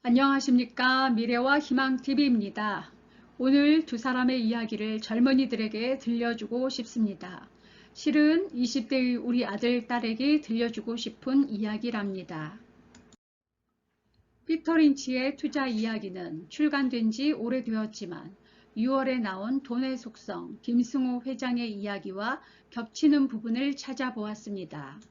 안녕하십니까. 미래와 희망TV입니다. 오늘 두 사람의 이야기를 젊은이들에게 들려주고 싶습니다. 실은 20대의 우리 아들, 딸에게 들려주고 싶은 이야기랍니다. 피터 린치의 투자 이야기는 출간된 지 오래되었지만 6월에 나온 돈의 속성 김승호 회장의 이야기와 겹치는 부분을 찾아보았습니다.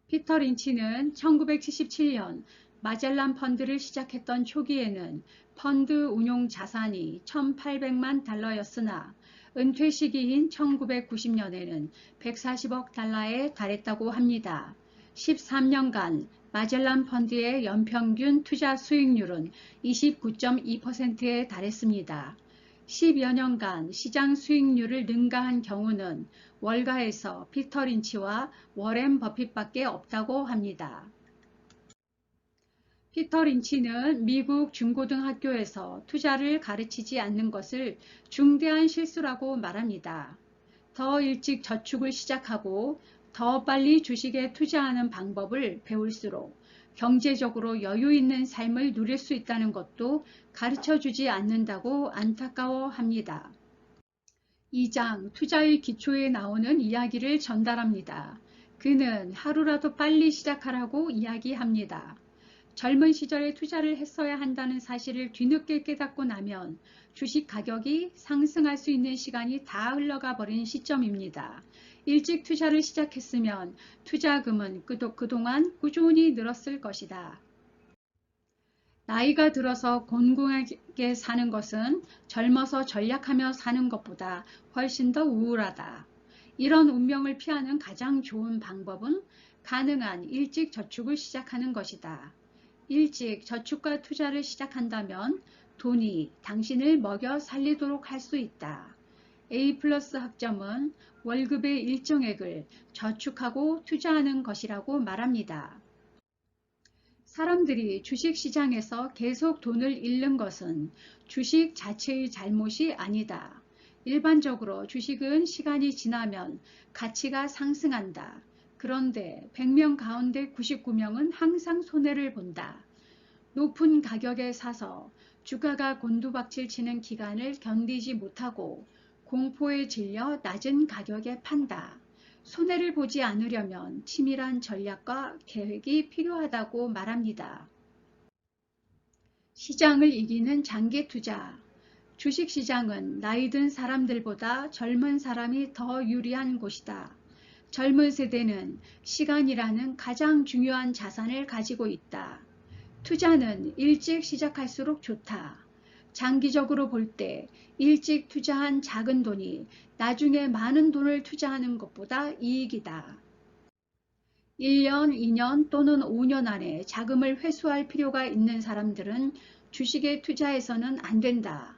피터 린치는 1977년 마젤란 펀드를 시작했던 초기에는 펀드 운용 자산이 1,800만 달러였으나 은퇴 시기인 1990년에는 140억 달러에 달했다고 합니다. 13년간 마젤란 펀드의 연평균 투자 수익률은 29.2%에 달했습니다. 10여 년간 시장 수익률을 능가한 경우는 월가에서 피터 린치와 워렌 버핏밖에 없다고 합니다. 피터 린치는 미국 중고등학교에서 투자를 가르치지 않는 것을 중대한 실수라고 말합니다. 더 일찍 저축을 시작하고 더 빨리 주식에 투자하는 방법을 배울수록 경제적으로 여유 있는 삶을 누릴 수 있다는 것도 가르쳐주지 않는다고 안타까워합니다. 2장 투자의 기초에 나오는 이야기를 전달합니다. 그는 하루라도 빨리 시작하라고 이야기합니다. 젊은 시절에 투자를 했어야 한다는 사실을 뒤늦게 깨닫고 나면 주식 가격이 상승할 수 있는 시간이 다 흘러가 버린 시점입니다. 일찍 투자를 시작했으면 투자금은 그동안 꾸준히 늘었을 것이다. 나이가 들어서 곤궁하게 사는 것은 젊어서 전략하며 사는 것보다 훨씬 더 우울하다. 이런 운명을 피하는 가장 좋은 방법은 가능한 일찍 저축을 시작하는 것이다. 일찍 저축과 투자를 시작한다면 돈이 당신을 먹여 살리도록 할 수 있다. A+ 학점은 월급의 일정액을 저축하고 투자하는 것이라고 말합니다. 사람들이 주식시장에서 계속 돈을 잃는 것은 주식 자체의 잘못이 아니다. 일반적으로 주식은 시간이 지나면 가치가 상승한다. 그런데 100명 가운데 99명은 항상 손해를 본다. 높은 가격에 사서 주가가 곤두박질 치는 기간을 견디지 못하고 공포에 질려 낮은 가격에 판다. 손해를 보지 않으려면 치밀한 전략과 계획이 필요하다고 말합니다. 시장을 이기는 장기 투자. 주식시장은 나이 든 사람들보다 젊은 사람이 더 유리한 곳이다. 젊은 세대는 시간이라는 가장 중요한 자산을 가지고 있다. 투자는 일찍 시작할수록 좋다. 장기적으로 볼 때 일찍 투자한 작은 돈이 나중에 많은 돈을 투자하는 것보다 이익이다. 1년, 2년 또는 5년 안에 자금을 회수할 필요가 있는 사람들은 주식에 투자해서는 안 된다.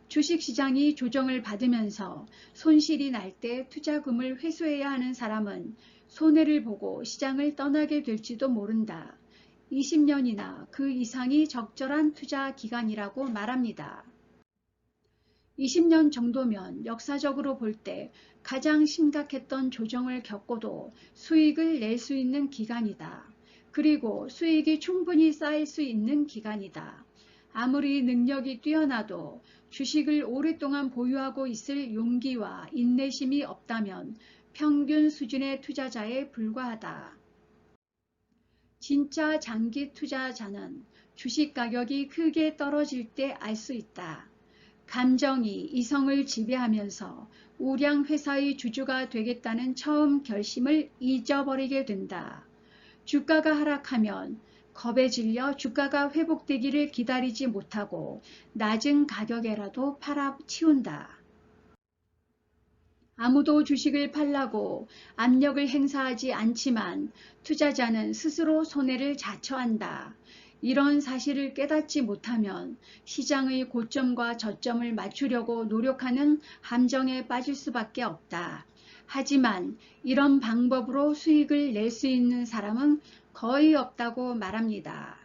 주식시장이 조정을 받으면서 손실이 날 때 투자금을 회수해야 하는 사람은 손해를 보고 시장을 떠나게 될지도 모른다. 20년이나 그 이상이 적절한 투자 기간이라고 말합니다. 20년 정도면 역사적으로 볼 때 가장 심각했던 조정을 겪고도 수익을 낼 수 있는 기간이다. 그리고 수익이 충분히 쌓일 수 있는 기간이다. 아무리 능력이 뛰어나도 주식을 오랫동안 보유하고 있을 용기와 인내심이 없다면 평균 수준의 투자자에 불과하다. 진짜 장기 투자자는 주식 가격이 크게 떨어질 때 알 수 있다. 감정이 이성을 지배하면서 우량 회사의 주주가 되겠다는 처음 결심을 잊어버리게 된다. 주가가 하락하면 겁에 질려 주가가 회복되기를 기다리지 못하고 낮은 가격에라도 팔아치운다. 아무도 주식을 팔라고 압력을 행사하지 않지만 투자자는 스스로 손해를 자처한다. 이런 사실을 깨닫지 못하면 시장의 고점과 저점을 맞추려고 노력하는 함정에 빠질 수밖에 없다. 하지만 이런 방법으로 수익을 낼 수 있는 사람은 거의 없다고 말합니다.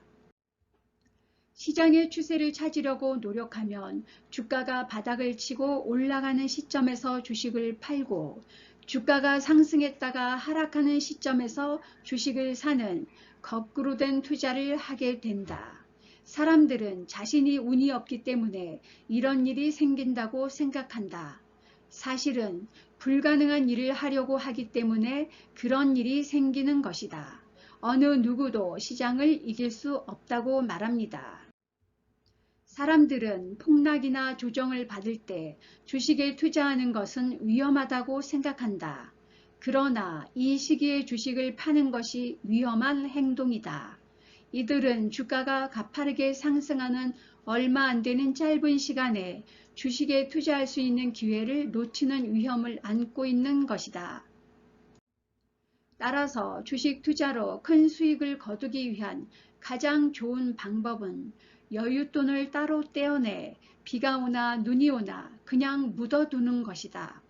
시장의 추세를 찾으려고 노력하면 주가가 바닥을 치고 올라가는 시점에서 주식을 팔고 주가가 상승했다가 하락하는 시점에서 주식을 사는 거꾸로 된 투자를 하게 된다. 사람들은 자신이 운이 없기 때문에 이런 일이 생긴다고 생각한다. 사실은 불가능한 일을 하려고 하기 때문에 그런 일이 생기는 것이다. 어느 누구도 시장을 이길 수 없다고 말합니다. 사람들은 폭락이나 조정을 받을 때 주식에 투자하는 것은 위험하다고 생각한다. 그러나 이 시기에 주식을 파는 것이 위험한 행동이다. 이들은 주가가 가파르게 상승하는 얼마 안 되는 짧은 시간에 주식에 투자할 수 있는 기회를 놓치는 위험을 안고 있는 것이다. 따라서 주식 투자로 큰 수익을 거두기 위한 가장 좋은 방법은 여윳돈을 따로 떼어내 비가 오나 눈이 오나 그냥 묻어두는 것이다.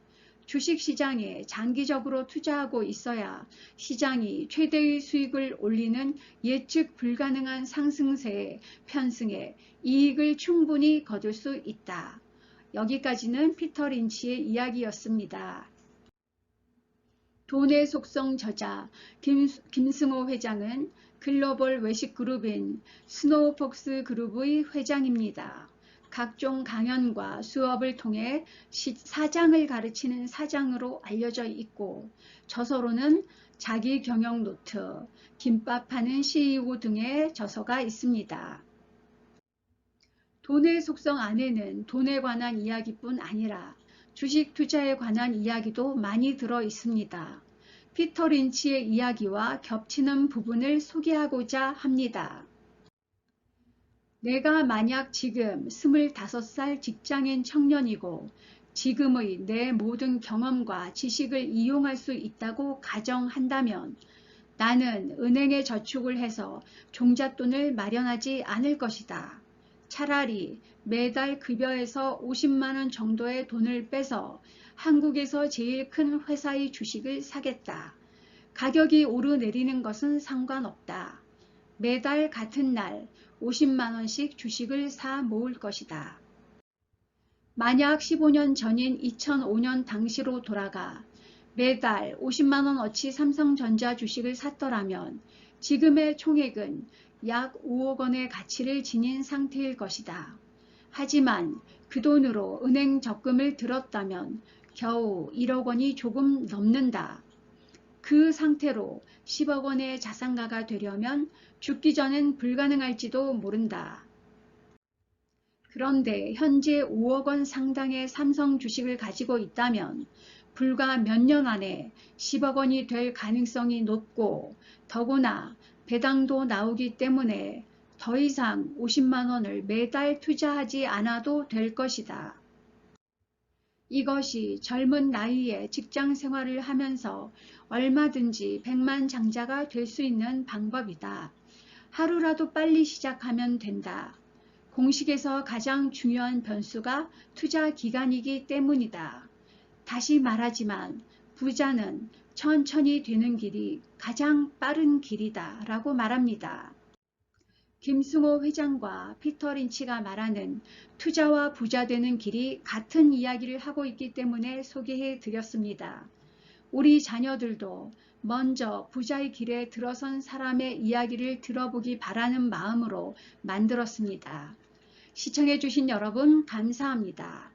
주식시장에 장기적으로 투자하고 있어야 시장이 최대의 수익을 올리는 예측 불가능한 상승세에 편승해 이익을 충분히 거둘 수 있다. 여기까지는 피터 린치의 이야기였습니다. 돈의 속성 저자 김승호 회장은 글로벌 외식그룹인 스노우폭스 그룹의 회장입니다. 각종 강연과 수업을 통해 사장을 가르치는 사장으로 알려져 있고 저서로는 자기 경영 노트, 김밥하는 CEO 등의 저서가 있습니다. 돈의 속성 안에는 돈에 관한 이야기뿐 아니라 주식 투자에 관한 이야기도 많이 들어 있습니다. 피터 린치의 이야기와 겹치는 부분을 소개하고자 합니다. 내가 만약 지금 25살 직장인 청년이고 지금의 내 모든 경험과 지식을 이용할 수 있다고 가정한다면 나는 은행에 저축을 해서 종잣돈을 마련하지 않을 것이다. 차라리 매달 급여에서 50만 원 정도의 돈을 빼서 한국에서 제일 큰 회사의 주식을 사겠다. 가격이 오르내리는 것은 상관없다. 매달 같은 날 50만 원씩 주식을 사 모을 것이다. 만약 15년 전인 2005년 당시로 돌아가 매달 50만 원어치 삼성전자 주식을 샀더라면 지금의 총액은 약 5억 원의 가치를 지닌 상태일 것이다. 하지만 그 돈으로 은행 적금을 들었다면 겨우 1억 원이 조금 넘는다. 그 상태로 10억 원의 자산가가 되려면 죽기 전엔 불가능할지도 모른다. 그런데 현재 5억 원 상당의 삼성 주식을 가지고 있다면 불과 몇 년 안에 10억 원이 될 가능성이 높고 더구나 배당도 나오기 때문에 더 이상 50만 원을 매달 투자하지 않아도 될 것이다. 이것이 젊은 나이에 직장 생활을 하면서 얼마든지 백만장자가 될 수 있는 방법이다. 하루라도 빨리 시작하면 된다. 공식에서 가장 중요한 변수가 투자 기간이기 때문이다. 다시 말하지만 부자는 천천히 되는 길이 가장 빠른 길이다 라고 말합니다. 김승호 회장과 피터 린치가 말하는 투자와 부자 되는 길이 같은 이야기를 하고 있기 때문에 소개해 드렸습니다. 우리 자녀들도 먼저 부자의 길에 들어선 사람의 이야기를 들어보기 바라는 마음으로 만들었습니다. 시청해 주신 여러분 감사합니다.